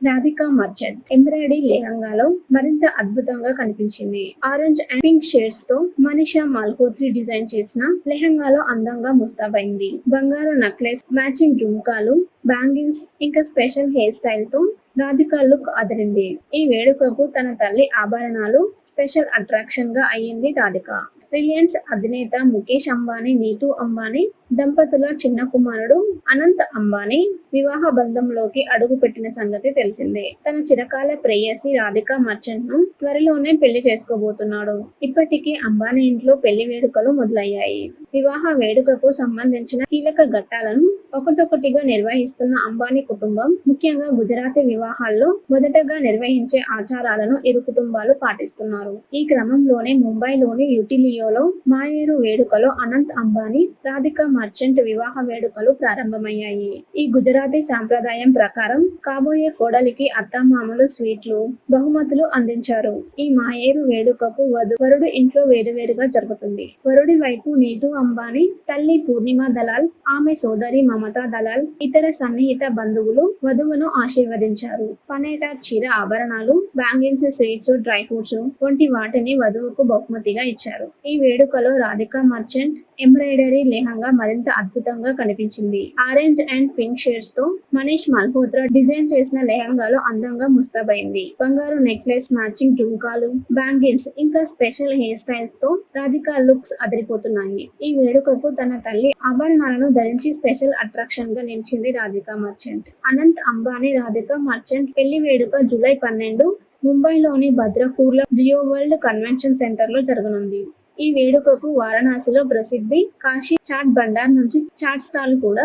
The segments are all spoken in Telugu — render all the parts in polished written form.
రాధికా మర్చెంట్ ఎంబ్రాయిడరీ లెహంగాలో మరింత అద్భుతంగా కనిపించింది. ఆరెంజ్ అండ్ పింక్ షేడ్స్ తో మనీషా మల్హోత్రి డిజైన్ చేసిన లెహంగాలో అందంగా ముస్తాబైంది. బంగారు నెక్లెస్, మ్యాచింగ్ జుంకాలు, బ్యాంగిల్స్ ఇంకా స్పెషల్ హెయిర్ స్టైల్ తో రాధికా లుక్ అదిరింది. ఈ వేడుకకు తన తల్లి ఆభరణాలు స్పెషల్ అట్రాక్షన్ గా అయ్యింది రాధిక. రిలయన్స్ అధినేత ముఖేష్ అంబానీ, నీతూ అంబానీ దంపతుల చిన్న కుమారుడు అనంత్ అంబానీ వివాహ బంధంలోకి అడుగు పెట్టిన సంగతి తెలిసిందే. తన చిరకాల ప్రేయసి రాధికా మర్చెంట్ ను త్వరలోనే పెళ్లి చేసుకోబోతున్నాడు. ఇప్పటికే అంబానీ ఇంట్లో పెళ్లి వేడుకలు మొదలయ్యాయి. వివాహ వేడుకకు సంబంధించిన కీలక ఘట్టాలను ఒకటొకటిగా నిర్వహిస్తున్న అంబానీ కుటుంబం ముఖ్యంగా గుజరాతీ వివాహాల్లో మొదటగా నిర్వహించే ఆచారాలను ఇరు కుటుంబాలు పాటిస్తున్నారు. ఈ క్రమంలోనే ముంబైలోని యుటిలియోలో మాయేరు వేడుకలో అనంత్ అంబానీ, రాధికా మర్చెంట్ వివాహ వేడుకలు ప్రారంభమయ్యాయి. ఈ గుజరాతీ సాంప్రదాయం ప్రకారం కాబోయే కోడలికి అత్తామామలు స్వీట్లు, బహుమతులు అందించారు. ఈ మాయేరు వేడుకకు వరుడు ఇంట్లో వేరువేరుగా జరుగుతుంది. వరుడి వైపు నీతూ అంబానీ తల్లి పూర్ణిమ దలాల్, ఆమె సోదరి మమతా దలాల్, ఇతర సన్నిహిత బంధువులు వధువును ఆశీర్వదించారు. పనేట, చీర, ఆభరణాలు, బ్యాంగిల్స్, స్వీట్స్, డ్రై ఫ్రూట్స్ వంటి వాటిని వధువుకు బహుమతిగా ఇచ్చారు. ఈ వేడుకలో రాధికా మర్చెంట్ ఎంబ్రాయిడరీ లెహంగా మరింత అద్భుతంగా కనిపించింది. ఆరెంజ్ అండ్ పింక్ షేడ్స్ తో మనీష్ మల్హోత్రా డిజైన్ చేసిన లెహంగాలో అందంగా ముస్తాబైంది. బంగారు నెక్లెస్, మ్యాచింగ్ జుంకాలు, బ్యాంగిల్స్ ఇంకా స్పెషల్ హెయిర్ స్టైల్స్ తో రాధికా లుక్స్ అదిరిపోతున్నాయి. ఈ వేడుకకు తన తల్లి ఆభరణాలను ధరించి స్పెషల్ అట్రాక్షన్ గా నిలిచింది రాధికా మర్చెంట్. అనంత్ అంబానీ, రాధికా మర్చెంట్ పెళ్లి వేడుక జూలై 12 ముంబైలోని భద్రపూర్లో జియో వరల్డ్ కన్వెన్షన్ సెంటర్ లో జరగనుంది. ఈ వేడుకకు వారణాసిలో ప్రసిద్ధి కాశీ చాట్ బండార్ నుంచి చాట్ స్టాల్ కూడా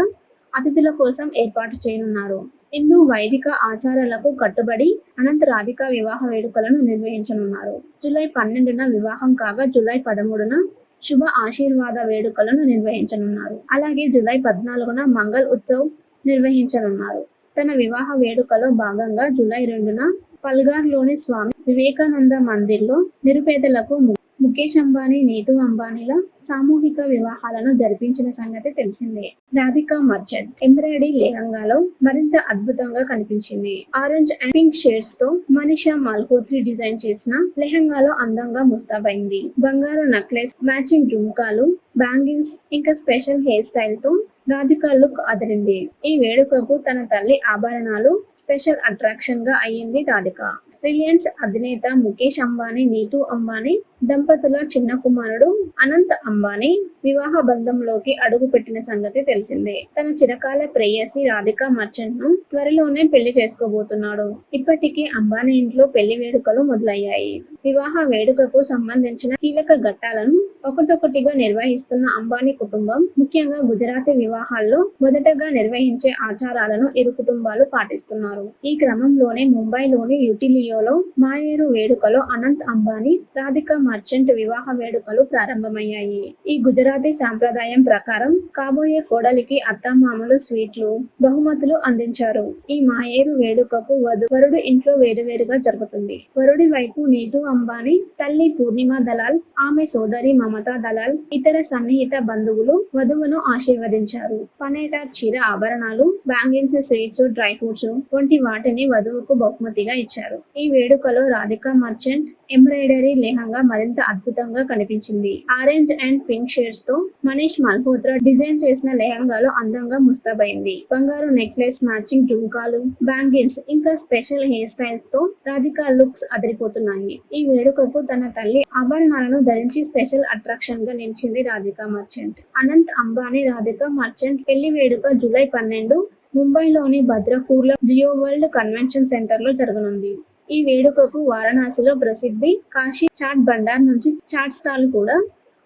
అతిథుల కోసం ఏర్పాటు చేయనున్నారు. హిందూ వైదిక ఆచారాలకు కట్టుబడి అనంత్ రాధికా వివాహ వేడుకలను నిర్వహించనున్నారు. జూలై 12న వివాహం కాగా జూలై 13న శుభ ఆశీర్వాద వేడుకలను నిర్వహించనున్నారు. అలాగే జూలై 14న మంగళ్ ఉత్సవ్ నిర్వహించనున్నారు. తన వివాహ వేడుకలో భాగంగా జూలై 2న పల్ఘర్లోని స్వామి వివేకానంద మందిర్లో నిరుపేదలకు ముఖేష్ అంబానీ, నీతూ అంబానీల సామూహిక వివాహాలను జరిపించిన సంగతి తెలిసిందే. రాధికా మర్చెంట్ ఎంబ్రాయిడరీ లెహంగాలో మరింత అద్భుతంగా కనిపించింది. ఆరెంజ్ అండ్ పింక్ షేడ్స్ తో మనీషా మల్హోత్రి డిజైన్ చేసిన లెహంగాలో అందంగా ముస్తాబైంది. బంగారు నెక్లెస్, మ్యాచింగ్ జుంకాలు, బ్యాంగిల్స్ ఇంకా స్పెషల్ హెయిర్ స్టైల్ తో రాధికా లుక్ అదిరింది. ఈ వేడుకకు తన తల్లి ఆభరణాలు స్పెషల్ అట్రాక్షన్ గా అయ్యింది రాధిక. రిలయన్స్ అధినేత ముఖేష్ అంబానీ, నీతూ అంబానీ దంపతుల చిన్న కుమారుడు అనంత్ అంబానీ వివాహ బంధంలోకి అడుగు పెట్టిన సంగతి తెలిసిందే. తన చిరకాల ప్రేయసి రాధికా మర్చెంట్ ను త్వరలోనే పెళ్లి చేసుకోబోతున్నాడు. ఇప్పటికే అంబానీ ఇంట్లో పెళ్లి వేడుకలు మొదలయ్యాయి. వివాహ వేడుకకు సంబంధించిన కీలక ఘట్టాలను ఒకటొకటిగా నిర్వహిస్తున్న అంబానీ కుటుంబం ముఖ్యంగా గుజరాతీ వివాహాల్లో మొదటగా నిర్వహించే ఆచారాలను ఇరు కుటుంబాలు పాటిస్తున్నారు. ఈ క్రమంలోనే ముంబైలోని యుటిలియోలో మాయేరు వేడుకలో అనంత్ అంబానీ, రాధికా మర్చెంట్ వివాహ వేడుకలు ప్రారంభమయ్యాయి. ఈ గుజరాతీ సాంప్రదాయం ప్రకారం కాబోయే కోడలికి అత్తామామలు స్వీట్లు, బహుమతులు అందించారు. ఈ మాయేరు వేడుకకు వరుడు ఇంట్లో వేరువేరుగా జరుగుతుంది. వరుడి వైపు నీతూ అంబానీ తల్లి పూర్ణిమ దలాల్, ఆమె సోదరి మమతా దలాల్, ఇతర సన్నిహిత బంధువులు వధువును ఆశీర్వదించారు. పనేట, చీర, ఆభరణాలు, బ్యాంగిల్స్, స్వీట్స్, డ్రై ఫ్రూట్స్ వంటి వాటిని వధువుకు బహుమతిగా ఇచ్చారు. ఈ వేడుకలో రాధికా మర్చెంట్ ఎంబ్రాయిడరీ లెహంగా మరింత అద్భుతంగా కనిపించింది. ఆరెంజ్ అండ్ పింక్ షేడ్స్ తో మనీష్ మల్హోత్రా డిజైన్ చేసిన లెహంగాలో అందంగా ముస్తాబైంది. బంగారు నెక్లెస్, మ్యాచింగ్ జుంకాలు, బ్యాంగిల్స్ ఇంకా స్పెషల్ హెయిర్ స్టైల్స్ తో రాధికా లుక్స్ అదిరిపోతున్నాయి. ఈ వేడుకకు తన తల్లి ఆభరణాలను ధరించి స్పెషల్ అట్రాక్షన్ గా నిలిచింది రాధికా మర్చెంట్. అనంత్ అంబానీ, రాధికా మర్చెంట్ పెళ్లి వేడుక జూలై 12 ముంబైలోని భద్రపూర్లో జియో వరల్డ్ కన్వెన్షన్ సెంటర్ లో జరగనుంది. ఈ వేడుకకు వారణాసిలో ప్రసిద్ధి కాశీ చాట్ బండార్ నుంచి చాట్ స్టాల్ కూడా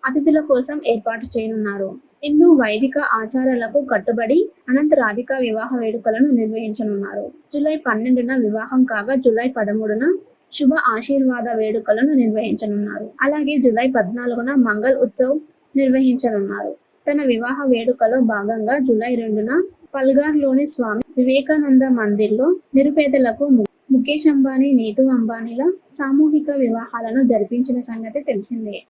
అతిథుల కోసం ఏర్పాటు చేయనున్నారు. హిందూ వైదిక ఆచారాలకు కట్టుబడి అనంత్ రాధికా వివాహ వేడుకలను నిర్వహించనున్నారు. జూలై 12న వివాహం కాగా జూలై 13న శుభ ఆశీర్వాద వేడుకలను నిర్వహించనున్నారు. అలాగే జూలై 14న మంగళ్ ఉత్సవ్ నిర్వహించనున్నారు. తన వివాహ వేడుకలో భాగంగా జూలై 2న పల్ఘర్లోని స్వామి వివేకానంద మందిర్లో నిరుపేదలకు ముఖేష్ అంబానీ, నీతూ అంబానీల సామూహిక వివాహాలను జరిపించిన సంగతి తెలిసిందే.